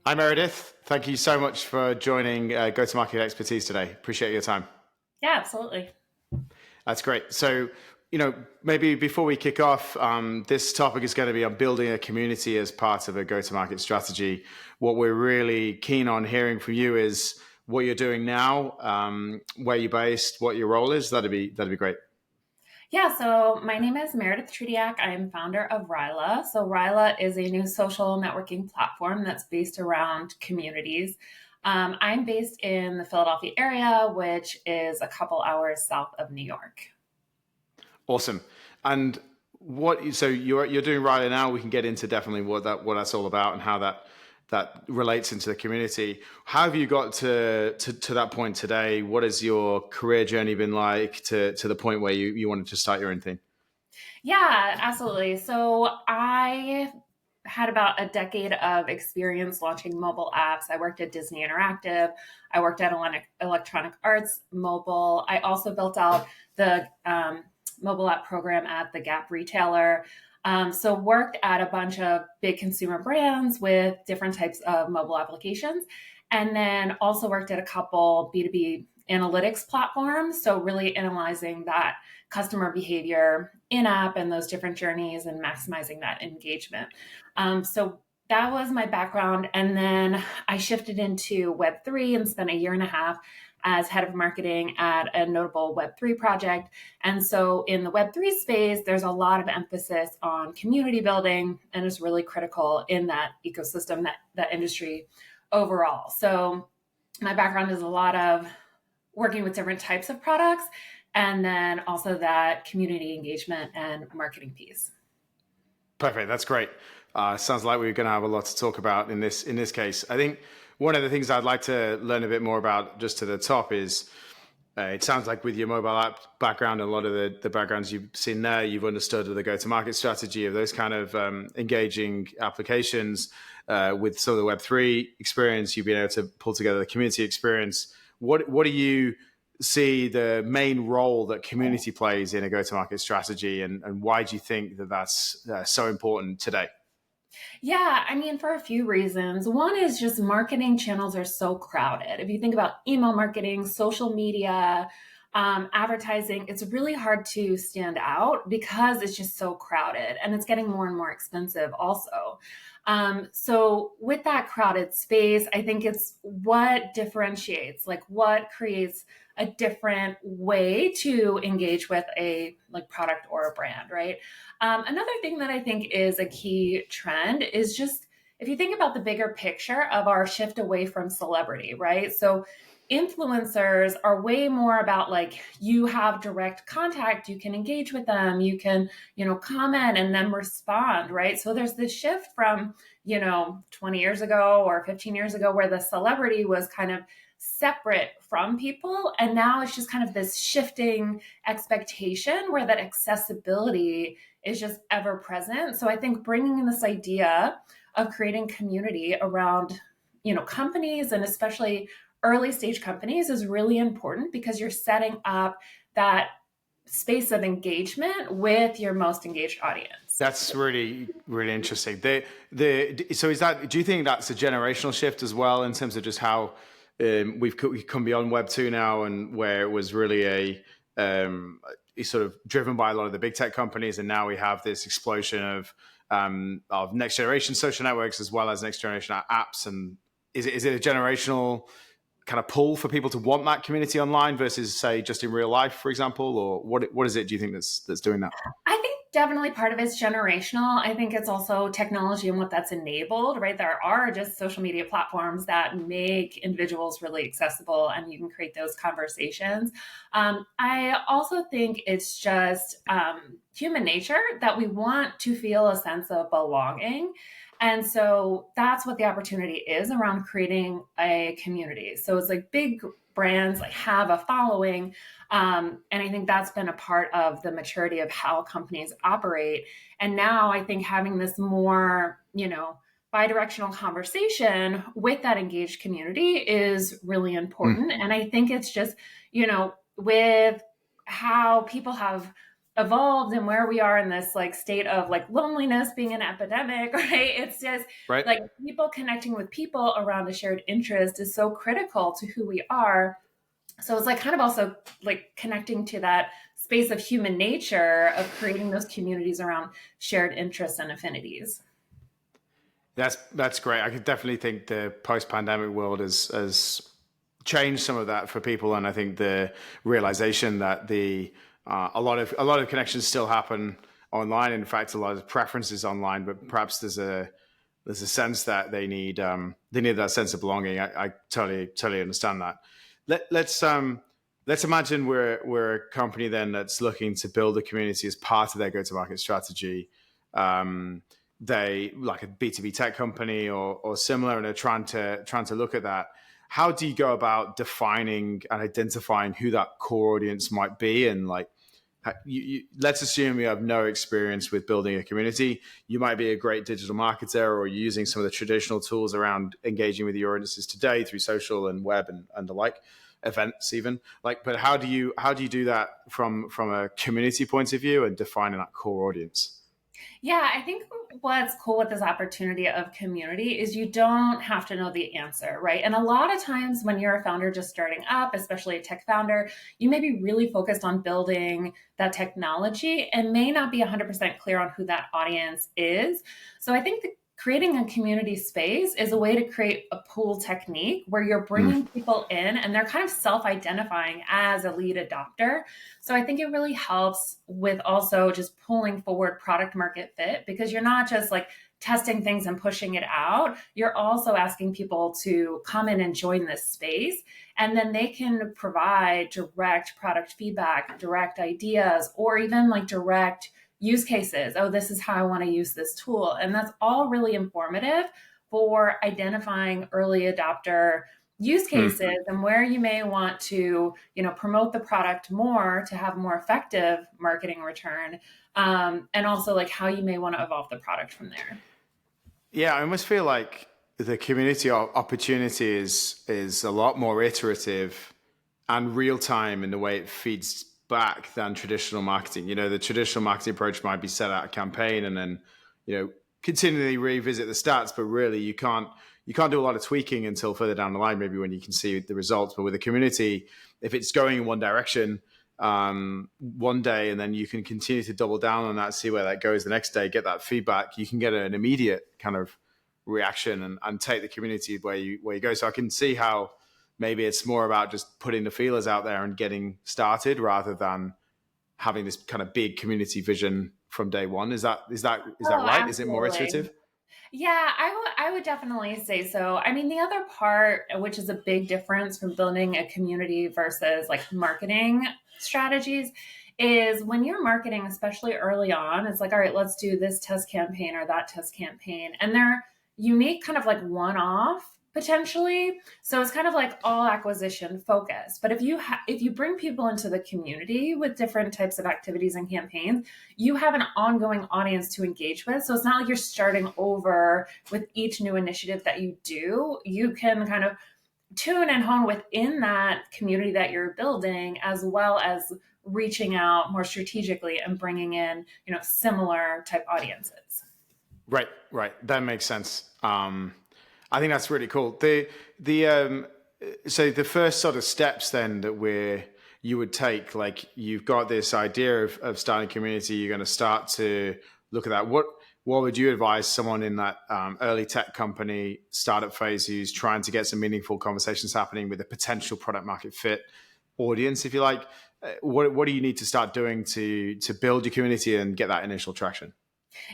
Hi, Meredith. Thank you so much for joining Go-to-Market Expertise today. Appreciate your time. Yeah, absolutely. That's great. So, maybe before we kick off, this topic is going to be on building a community as part of a go-to-market strategy. What we're really keen on hearing from you is what you're doing now, where you're based, what your role is. That'd be great. Yeah, so my name is Meredith Tretiak. I am founder of RYLA. So RYLA is a new social networking platform that's based around communities. I'm based in the Philadelphia area, which is a couple hours south of New York. Awesome. And so you're doing RYLA now. We can get into definitely what that's all about and how that relates into the community. How have you got to that point today? What has your career journey been like to the point where you wanted to start your own thing? Yeah, absolutely. So I had about a decade of experience launching mobile apps. I worked at Disney Interactive. I worked at Electronic Arts Mobile. I also built out the mobile app program at the Gap retailer. So worked at a bunch of big consumer brands with different types of mobile applications. And then also worked at a couple B2B analytics platforms. So really analyzing that customer behavior in app and those different journeys and maximizing that engagement. So that was my background. And then I shifted into Web3 and spent a year and a half as head of marketing at a notable Web3 project. And so in the Web3 space, there's a lot of emphasis on community building and is really critical in that ecosystem, that industry overall. So my background is a lot of working with different types of products and then also that community engagement and marketing piece. Perfect. That's great. Sounds like we're going to have a lot to talk about in this case. I think one of the things I'd like to learn a bit more about just to the top is it sounds like with your mobile app background, a lot of the backgrounds you've seen there, you've understood the go-to-market strategy of those kind of engaging applications with some of the Web3 experience. You've been able to pull together the community experience. What do you see the main role that community plays in a go-to-market strategy, and why do you think that's so important today? Yeah, I mean, for a few reasons. One is just marketing channels are so crowded. If you think about email marketing, social media, advertising, it's really hard to stand out because it's just so crowded and it's getting more and more expensive also. So with that crowded space, I think it's what differentiates, like what creates a different way to engage with a like product or a brand, right? Another thing that I think is a key trend is just if you think about the bigger picture of our shift away from celebrity, right? So influencers are way more about like you have direct contact, you can engage with them, you can, comment and then respond, right? So there's this shift from, 20 years ago or 15 years ago where the celebrity was kind of separate from people. And now it's just kind of this shifting expectation where that accessibility is just ever present. So I think bringing in this idea of creating community around, companies and especially early stage companies is really important because you're setting up that space of engagement with your most engaged audience. That's really, really interesting. So do you think that's a generational shift as well in terms of just how we've come beyond Web 2 now, and where it was really sort of driven by a lot of the big tech companies, and now we have this explosion of next generation social networks as well as next generation apps. And is it a generational kind of pull for people to want that community online versus say just in real life, for example, or what is it? Do you think that's doing that? I think definitely part of it's generational. I think it's also technology and what that's enabled, right? There are just social media platforms that make individuals really accessible and you can create those conversations. I also think it's just human nature that we want to feel a sense of belonging. And so that's what the opportunity is around creating a community. So it's like big brands like have a following. And I think that's been a part of the maturity of how companies operate. And now I think having this more, bi-directional conversation with that engaged community is really important. And I think it's just, with how people have evolved and where we are in this like state of like loneliness being an epidemic, right? It's just Right. like people connecting with people around a shared interest is so critical to who we are. So it's like kind of also like connecting to that space of human nature of creating those communities around shared interests and affinities. That's great. I could definitely think the post-pandemic world has changed some of that for people, and I think the realization that a lot of connections still happen online. In fact, a lot of preferences online, but perhaps there's a sense that they need that sense of belonging. I totally understand that. Let's imagine we're a company then that's looking to build a community as part of their go-to-market strategy. Um, they like a B2B tech company or similar, and they're trying to look at that. How do you go about defining and identifying who that core audience might be? And like, let's assume you have no experience with building a community. You might be a great digital marketer, or you're using some of the traditional tools around engaging with your audiences today through social and web and the like, events even. Like, but how do you do that from a community point of view and defining that core audience? Yeah, I think what's cool with this opportunity of community is you don't have to know the answer, right? And a lot of times when you're a founder just starting up, especially a tech founder, you may be really focused on building that technology and may not be 100% clear on who that audience is. So I think creating a community space is a way to create a pull technique where you're bringing people in and they're kind of self-identifying as a lead adopter. So I think it really helps with also just pulling forward product market fit, because you're not just like testing things and pushing it out. You're also asking people to come in and join this space. And then they can provide direct product feedback, direct ideas, or even like direct use cases. Oh, this is how I want to use this tool. And that's all really informative for identifying early adopter use cases and where you may want to, promote the product more to have more effective marketing return. And also like how you may want to evolve the product from there. Yeah, I almost feel like the community opportunity is a lot more iterative and real time in the way it feeds back than traditional marketing. The traditional marketing approach might be set out a campaign and then, continually revisit the stats, but really you can't do a lot of tweaking until further down the line, maybe when you can see the results. But with a community, if it's going in one direction one day, and then you can continue to double down on that, see where that goes the next day, get that feedback, you can get an immediate kind of reaction and take the community where you go. So I can see how maybe it's more about just putting the feelers out there and getting started rather than having this kind of big community vision from day one. Is that Oh, right? Is it more absolutely. iterative? Yeah, I would definitely say so. I mean, the other part, which is a big difference from building a community versus like marketing strategies, is when you're marketing, especially early on, it's like, all right, let's do this test campaign or that test campaign. And they're unique, kind of like one-off potentially. So it's kind of like all acquisition focused. But if you bring people into the community with different types of activities and campaigns, you have an ongoing audience to engage with. So it's not like you're starting over with each new initiative that you do. You can kind of tune and hone within that community that you're building, as well as reaching out more strategically and bringing in, similar type audiences. Right. That makes sense. I think that's really cool. So the first sort of steps then that you would take, like you've got this idea of starting a community, you're going to start to look at that. What would you advise someone in that early tech company startup phase who's trying to get some meaningful conversations happening with a potential product market fit audience, if you like? What do you need to start doing to build your community and get that initial traction?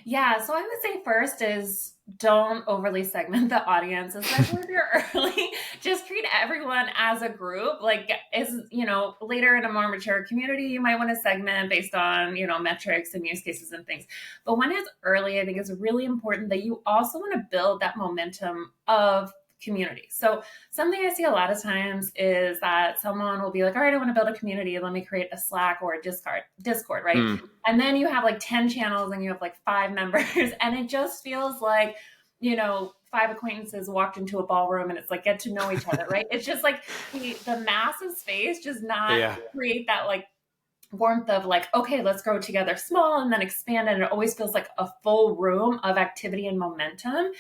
Yeah, so I would say first is don't overly segment the audience, especially if you're early. Just treat everyone as a group. Like, later in a more mature community, you might want to segment based on, metrics and use cases and things. But when it's early, I think it's really important that you also want to build that momentum of community. So something I see a lot of times is that someone will be like, all right, I want to build a community. Let me create a Slack or a Discord, right? And then you have like 10 channels and you have like 5 members and it just feels like, 5 acquaintances walked into a ballroom and it's like, get to know each other, right? It's just like the massive space does not create that like warmth of like, okay, let's grow together small and then expand. And it always feels like a full room of activity and momentum.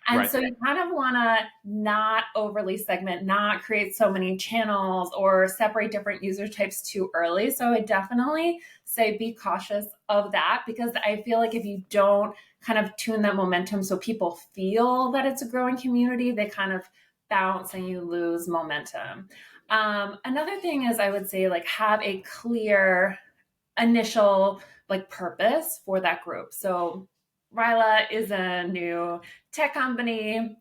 And Right. so you kind of want to not overly segment, not create so many channels or separate different user types too early. So I definitely say be cautious of that, because I feel like if you don't kind of tune that momentum so people feel that it's a growing community, they kind of bounce and you lose momentum. Another thing is I would say like have a clear initial like purpose for that group. So RYLA is a new tech company.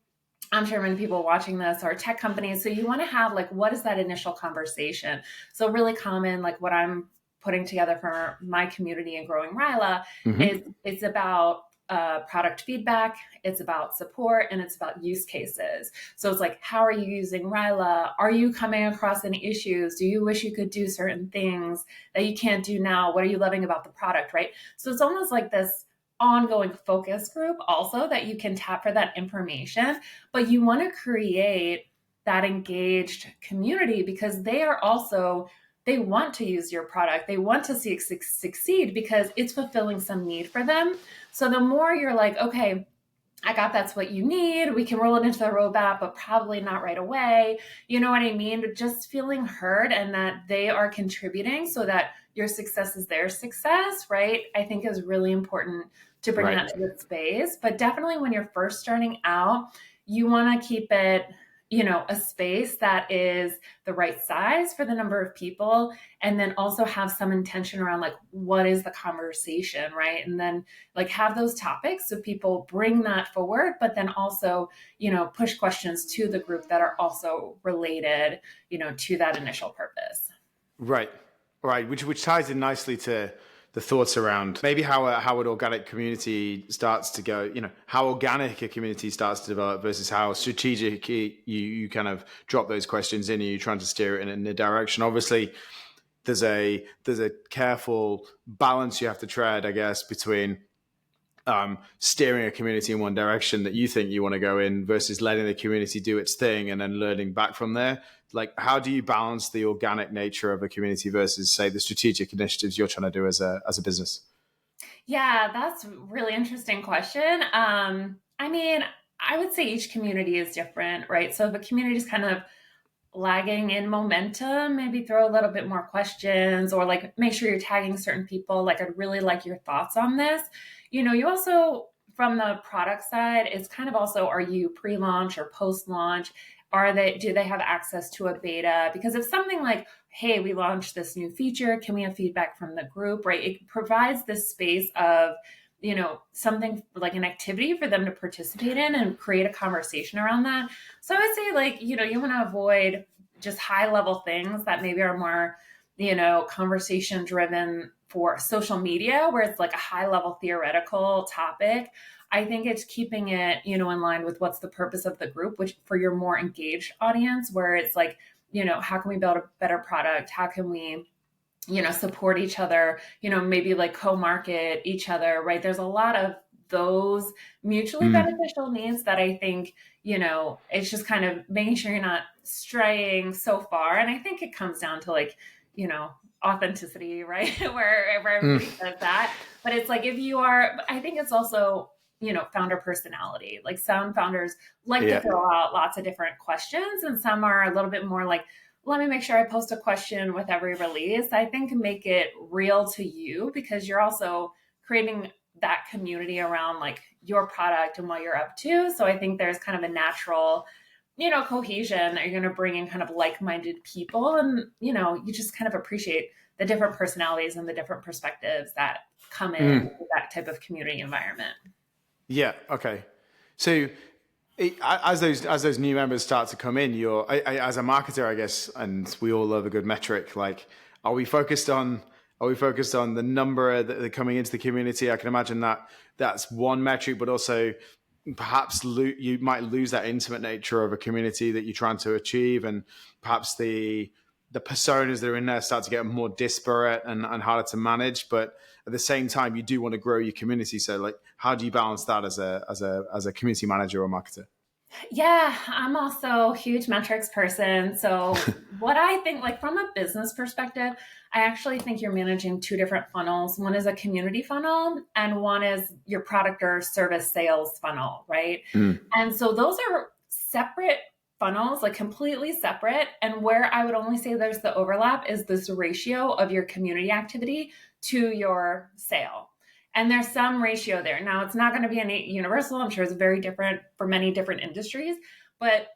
I'm sure many people watching this are tech companies. So you want to have like, what is that initial conversation? So really common, like what I'm putting together for my community and growing RYLA Hmm. is it's about product feedback, it's about support, and it's about use cases. So it's like, how are you using RYLA? Are you coming across any issues? Do you wish you could do certain things that you can't do now? What are you loving about the product, right? So it's almost like this ongoing focus group also that you can tap for that information, but you want to create that engaged community because they are also they want to use your product, they want to see it succeed because it's fulfilling some need for them. So the more you're like, okay, I got that's what you need, we can roll it into the roadmap, but probably not right away, you know what I mean? Just feeling heard and that they are contributing so that your success is their success, right? I think is really important to bring Right. that to the space. But definitely when you're first starting out, you want to keep it, a space that is the right size for the number of people, and then also have some intention around like, what is the conversation, right? And then like have those topics so people bring that forward, but then also, push questions to the group that are also related, to that initial purpose. Right. Right. Which ties in nicely to the thoughts around maybe how an organic community starts to go, how organic a community starts to develop versus how strategic you kind of drop those questions in and you're trying to steer it in a direction. Obviously, there's a careful balance you have to tread, I guess, between steering a community in one direction that you think you want to go in versus letting the community do its thing and then learning back from there. Like, how do you balance the organic nature of a community versus, say, the strategic initiatives you're trying to do as a business? Yeah, that's a really interesting question. I mean, I would say each community is different, right? So if a community is kind of lagging in momentum, maybe throw a little bit more questions or like make sure you're tagging certain people. Like, I'd really like your thoughts on this. You also, from the product side, it's kind of also, are you pre-launch or post-launch? Do they have access to a beta? Because if something like, hey, we launched this new feature, can we have feedback from the group, right? It provides this space of, something like an activity for them to participate in and create a conversation around that. So I would say like, you want to avoid just high level things that maybe are more, conversation driven for social media, where it's like a high level theoretical topic. I think it's keeping it, in line with what's the purpose of the group, which for your more engaged audience, where it's like, how can we build a better product? How can we, support each other, maybe like co-market each other, right? There's a lot of those mutually Mm. beneficial needs that I think, it's just kind of making sure you're not straying so far. And I think it comes down to like, authenticity, right? where Mm. everybody says that. But it's like if you are, I think it's also, founder personality. Like some founders like to Yeah. throw out lots of different questions, and some are a little bit more like, let me make sure I post a question with every release. I think make it real to you because you're also creating that community around like your product and what you're up to. So I think there's kind of a natural, cohesion that you're going to bring in kind of like-minded people. And, you just kind of appreciate the different personalities and the different perspectives that come in Mm. with that type of community environment. Yeah. Okay. So as those new members start to come in, as a marketer, I guess, and we all love a good metric. Like, are we focused on the number that are coming into the community? I can imagine that's one metric, but also perhaps you might lose that intimate nature of a community that you're trying to achieve, and perhaps the personas that are in there start to get more disparate and harder to manage. But at the same time, you do want to grow your community. So, like, how do you balance that as a community manager or marketer? Yeah, I'm also a huge metrics person. So, what I think, like from a business perspective, I actually think you're managing two different funnels. One is a community funnel and one is your product or service sales funnel, right? Mm. And so those are separate funnels, like completely separate. And where I would only say there's the overlap is this ratio of your community activity to your sale. And there's some ratio there. Now, it's not going to be universal. I'm sure it's very different for many different industries, but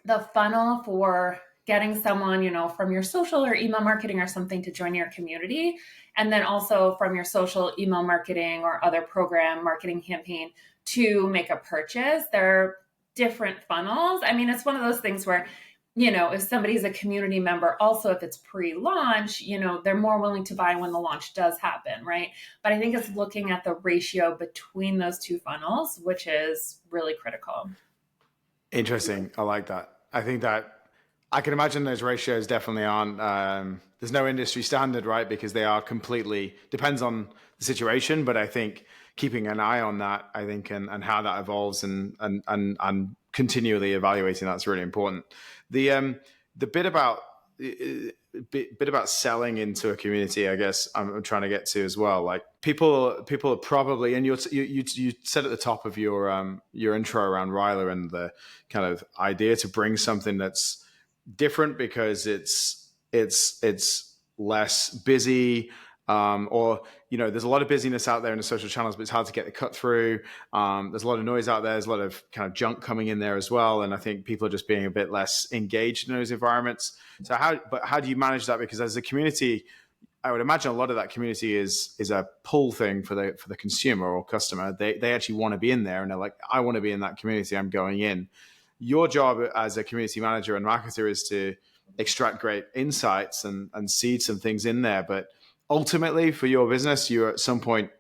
the funnel for getting someone, from your social or email marketing or something to join your community, and then also from your social email marketing or other program marketing campaign to make a purchase. They're different funnels. I mean, it's one of those things where, if somebody's a community member, also if it's pre-launch, they're more willing to buy when the launch does happen, right? But I think it's looking at the ratio between those two funnels, which is really critical. Interesting. I like that. I think that I can imagine those ratios definitely aren't, there's no industry standard, right? Because they are completely, depends on the situation. But I think keeping an eye on that, I think, and how that evolves and continually evaluating that's really important. The bit about, selling into a community, I guess I'm trying to get to as well. Like people are probably, and you said at the top of your intro around RYLA and the kind of idea to bring something that's different because it's less busy, or there's a lot of busyness out there in the social channels, but it's hard to get the cut through. There's a lot of noise out there. There's a lot of kind of junk coming in there as well, and I think people are just being a bit less engaged in those environments. So how do you manage that? Because as a community, I would imagine a lot of that community is a pull thing for the consumer or customer. They actually want to be in there, and they're like, I want to be in that community. I'm going in. Your job as a community manager and marketer is to extract great insights and seed some things in there. But ultimately, for your business, you're at some point,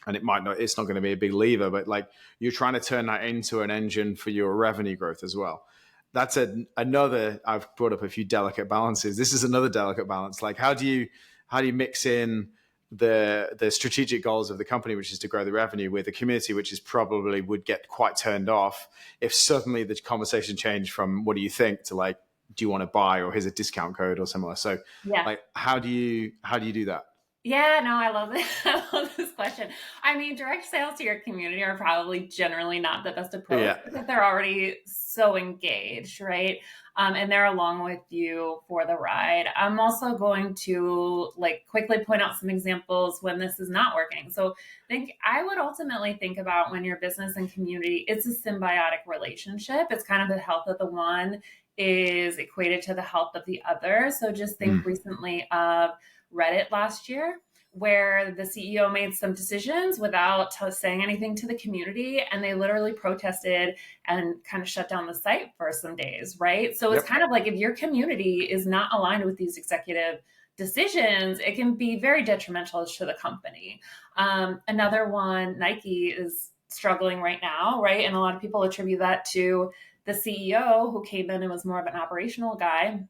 and it's not going to be a big lever, but like you're trying to turn that into an engine for your revenue growth as well. That's another. I've brought up a few delicate balances. This is another delicate balance. Like how do you mix in the strategic goals of the company, which is to grow the revenue, with a community which is probably would get quite turned off if suddenly the conversation changed from what do you think to like, do you want to buy, or here's a discount code or similar. So Yeah. like how do you do that? Yeah, no, I love this. I love this question. I mean, direct sales to your community are probably generally not the best approach because they're already so engaged, right? And they're along with you for the ride. I'm also going to quickly point out some examples when this is not working. So I would ultimately think about when your business and community, it's a symbiotic relationship. It's kind of the health of the one is equated to the health of the other. So just think recently of Reddit last year, where the CEO made some decisions without saying anything to the community, and they literally protested and kind of shut down the site for some days, right? So it's kind of like if your community is not aligned with these executive decisions, it can be very detrimental to the company. Another one, Nike is struggling right now, right? And a lot of people attribute that to the CEO who came in and was more of an operational guy.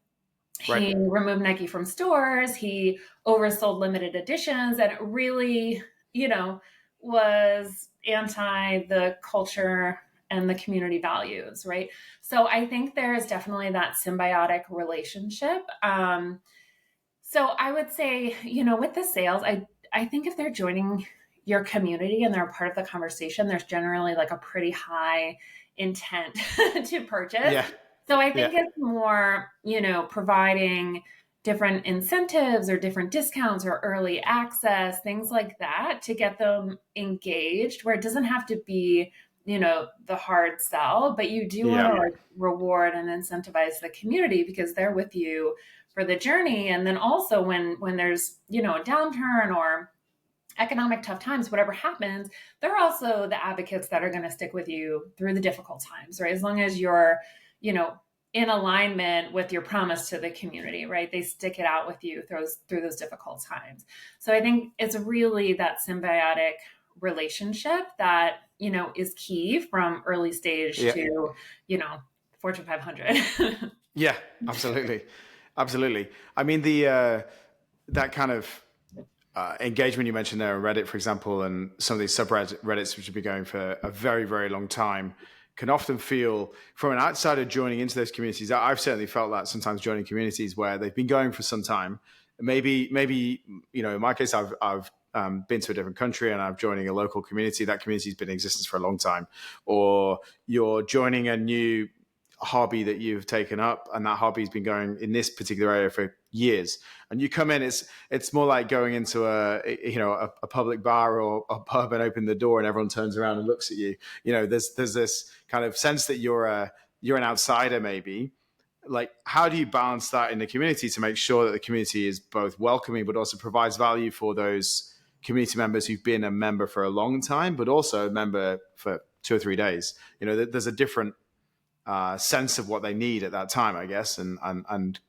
He removed Nike from stores. He oversold limited editions, and it really, was anti the culture and the community values, right? So I think there is definitely that symbiotic relationship. So I would say, with the sales, I think if they're joining your community and they're a part of the conversation, there's generally like a pretty high intent to purchase. Yeah. So I think it's more, providing different incentives or different discounts or early access, things like that to get them engaged, where it doesn't have to be, the hard sell, but you do want to reward and incentivize the community because they're with you for the journey. And then also when there's, a downturn or economic tough times, whatever happens, they're also the advocates that are going to stick with you through the difficult times, right? As long as you're, in alignment with your promise to the community, right? They stick it out with you through those difficult times. So I think it's really that symbiotic relationship that, is key from early stage to, Fortune 500. Yeah, absolutely. Absolutely. I mean, that kind of engagement you mentioned there on Reddit, for example, and some of these subreddits which have been going for a very, very long time, can often feel, from an outsider joining into those communities, I've certainly felt that sometimes joining communities where they've been going for some time, maybe in my case, I've been to a different country and I'm joining a local community. That community's been in existence for a long time, or you're joining a new hobby that you've taken up, and that hobby's been going in this particular area for years. And you come in, it's more like going into a public bar or a pub and open the door, and everyone turns around and looks at you. There's this kind of sense that you're an outsider, maybe. Like, how do you balance that in the community to make sure that the community is both welcoming but also provides value for those community members who've been a member for a long time, but also a member for 2 or 3 days? There's a different sense of what they need at that time, I guess, and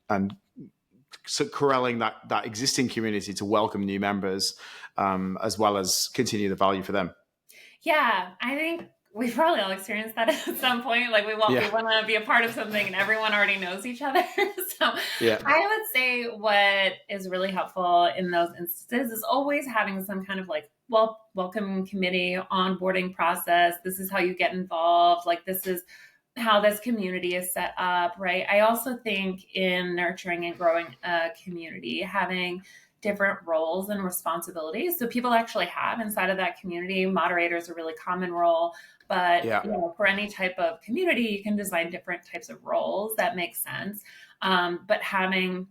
so corralling that existing community to welcome new members, as well as continue the value for them. Yeah, I think we've probably all experienced that at some point. Like we want to be a part of something and everyone already knows each other. So yeah. I would say what is really helpful in those instances is always having some kind of like welcome committee, onboarding process. This is how you get involved. Like this is how this community is set up, right? I also think in nurturing and growing a community, having different roles and responsibilities. So people actually have inside of that community. Moderator is a really common role, but for any type of community, you can design different types of roles that make sense. But having,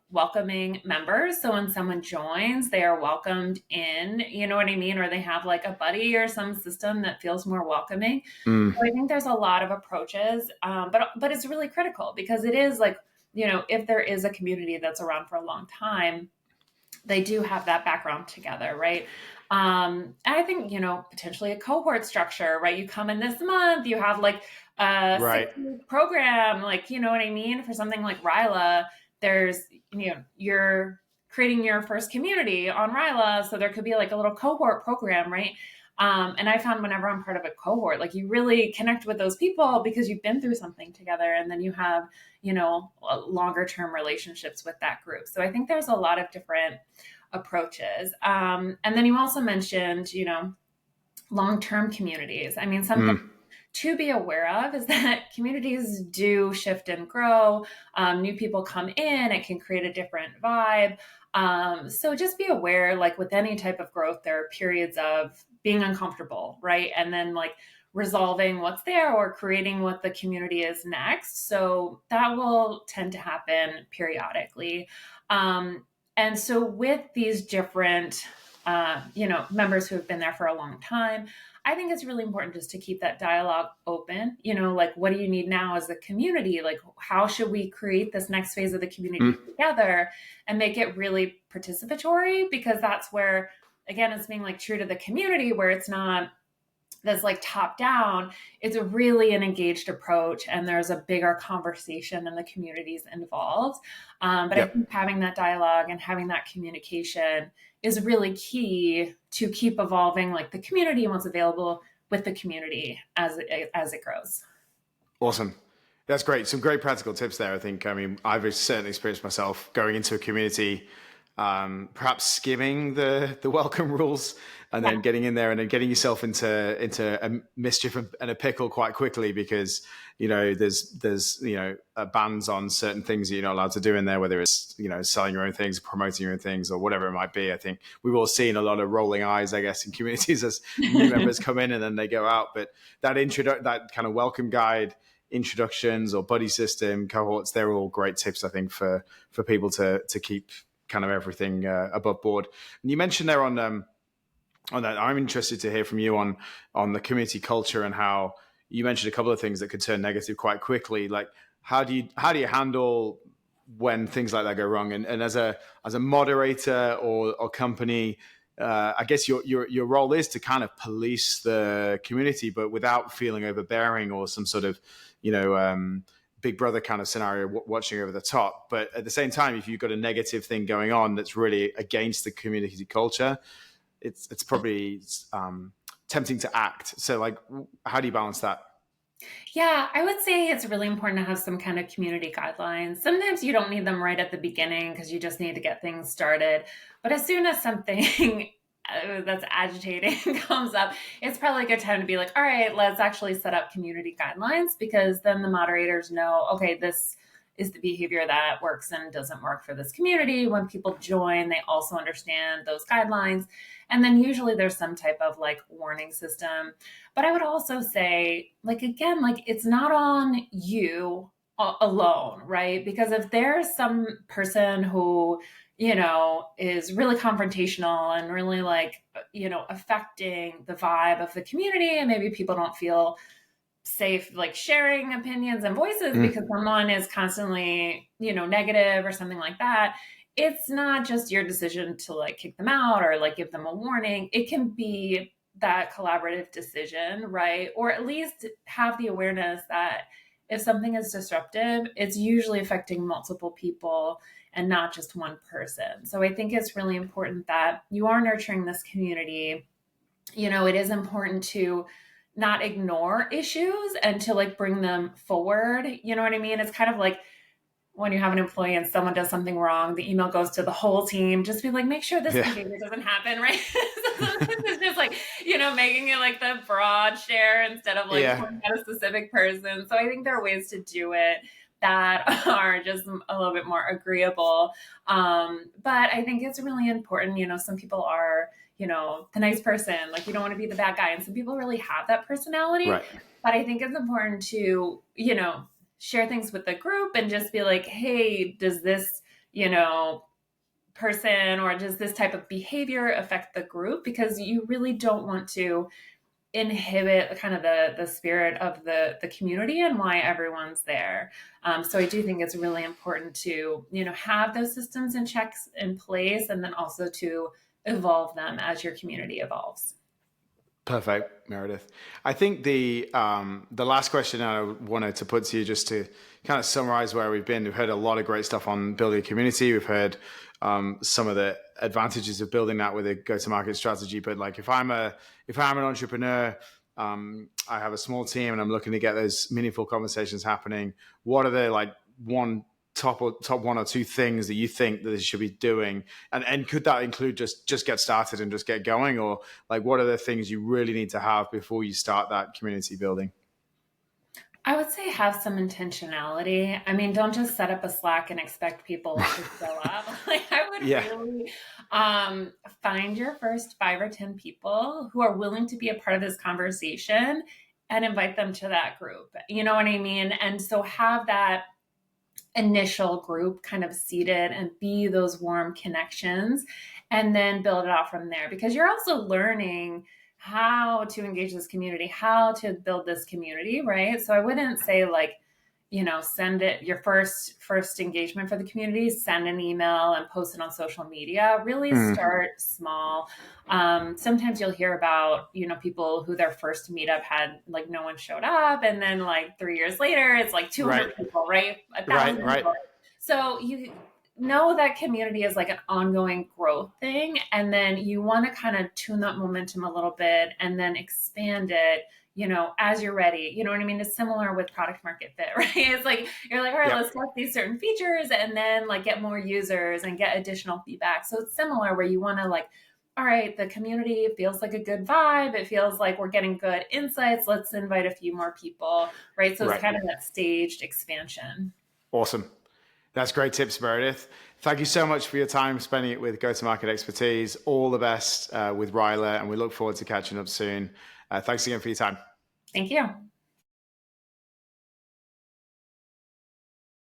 welcoming members. So when someone joins, they are welcomed in, you know what I mean? Or they have like a buddy or some system that feels more welcoming. So I think there's a lot of approaches, but it's really critical because it is like, if there is a community that's around for a long time, they do have that background together, right? And I think, potentially a cohort structure, right? You come in this month, you have like a 6-week program, like, you know what I mean? For something like RYLA, there's, you're creating your first community on RYLA. So there could be like a little cohort program, right? And I found whenever I'm part of a cohort, like you really connect with those people because you've been through something together and then you have, longer term relationships with that group. So I think there's a lot of different approaches. And then you also mentioned, long-term communities. I mean, something to be aware of is that communities do shift and grow. New people come in, it can create a different vibe. So just be aware, like with any type of growth, there are periods of being uncomfortable, right? And then like resolving what's there or creating what the community is next. So that will tend to happen periodically. And so with these different, members who have been there for a long time, I think it's really important just to keep that dialogue open. Like, what do you need now as a community? Like, how should we create this next phase of the community together and make it really participatory? Because that's where, again, it's being like true to the community where it's not that's like top down. It's really an engaged approach and there's a bigger conversation and the communities involved. But I think having that dialogue and having that communication is really key to keep evolving like the community and what's available with the community as it grows. Awesome. That's great. Some great practical tips there. I think, I've certainly experienced myself going into a community, perhaps skimming the welcome rules and then getting in there and then getting yourself into a mischief and a pickle quite quickly because, there's bans on certain things that you're not allowed to do in there, whether it's, selling your own things, promoting your own things or whatever it might be. I think we've all seen a lot of rolling eyes, I guess, in communities as new members come in and then they go out. But that kind of welcome guide, introductions or buddy system, cohorts, they're all great tips, I think, for people to keep kind of everything above board. And you mentioned there on that, I'm interested to hear from you on the community culture and how you mentioned a couple of things that could turn negative quite quickly. Like how do you handle when things like that go wrong? And as a moderator or company, I guess your role is to kind of police the community, but without feeling overbearing or some sort of, Big Brother kind of scenario watching over the top. But at the same time, if you've got a negative thing going on that's really against the community culture, it's probably tempting to act. So like, how do you balance that? Yeah, I would say it's really important to have some kind of community guidelines. Sometimes you don't need them right at the beginning because you just need to get things started. But as soon as something that's agitating comes up, it's probably a good time to be like, all right, let's actually set up community guidelines because then the moderators know, okay, this is the behavior that works and doesn't work for this community. When people join, they also understand those guidelines. And then usually there's some type of like warning system. But I would also say, like, again, like it's not on you alone, right? Because if there's some person who, is really confrontational and really like, affecting the vibe of the community, and maybe people don't feel safe like sharing opinions and voices because someone is constantly, negative or something like that, it's not just your decision to like kick them out or like give them a warning. It can be that collaborative decision, right? Or at least have the awareness that if something is disruptive, it's usually affecting multiple people and not just one person. So I think it's really important that you are nurturing this community. It is important to not ignore issues and to like bring them forward. You know what I mean? It's kind of like when you have an employee and someone does something wrong, the email goes to the whole team. Just be like, make sure this behavior doesn't happen, right? So it's just like, making it like the broad share instead of like pointing at a specific person. So I think there are ways to do it that are just a little bit more agreeable. But I think it's really important. Some people are, the nice person, like you don't want to be the bad guy. And some people really have that personality. Right. But I think it's important to, share things with the group and just be like, hey, does this, person or does this type of behavior affect the group? Because you really don't want to inhibit kind of the spirit of the community and why everyone's there. So I do think it's really important to, have those systems and checks in place, and then also to evolve them as your community evolves. Perfect, Meredith. I think the last question I wanted to put to you, just to kind of summarize where we've been. We've heard a lot of great stuff on building a community. We've heard some of the advantages of building that with a go-to-market strategy. But like, if I'm an entrepreneur, I have a small team, and I'm looking to get those meaningful conversations happening. What are the top one or two things that you think that they should be doing, and could that include just get started and just get going, or like what are the things you really need to have before you start that community building? I would say have some intentionality. I mean, don't just set up a Slack and expect people to show up. Like, I would really find your first 5 or 10 people who are willing to be a part of this conversation and invite them to that group. You know what I mean? And so have that initial group kind of seated and be those warm connections, and then build it out from there, because you're also learning how to engage this community, how to build this community, right? So I wouldn't say like, send it your first engagement for the community, send an email and post it on social media. Really start small. Sometimes you'll hear about, people who their first meetup had like no one showed up, and then like 3 years later, it's like 200 people, right? 1,000 people. So you know that community is like an ongoing growth thing. And then you want to kind of tune that momentum a little bit and then expand it, as you're ready. You know what I mean? It's similar with product market fit, right? It's like, you're like, all right, let's test these certain features and then like get more users and get additional feedback. So it's similar where you want to like, all right, the community feels like a good vibe. It feels like we're getting good insights. Let's invite a few more people, right? So it's kind of that staged expansion. Awesome. That's great tips, Meredith. Thank you so much for your time spending it with Go-to-Market Expertise. All the best with RYLA, and we look forward to catching up soon. Thanks again for your time. Thank you.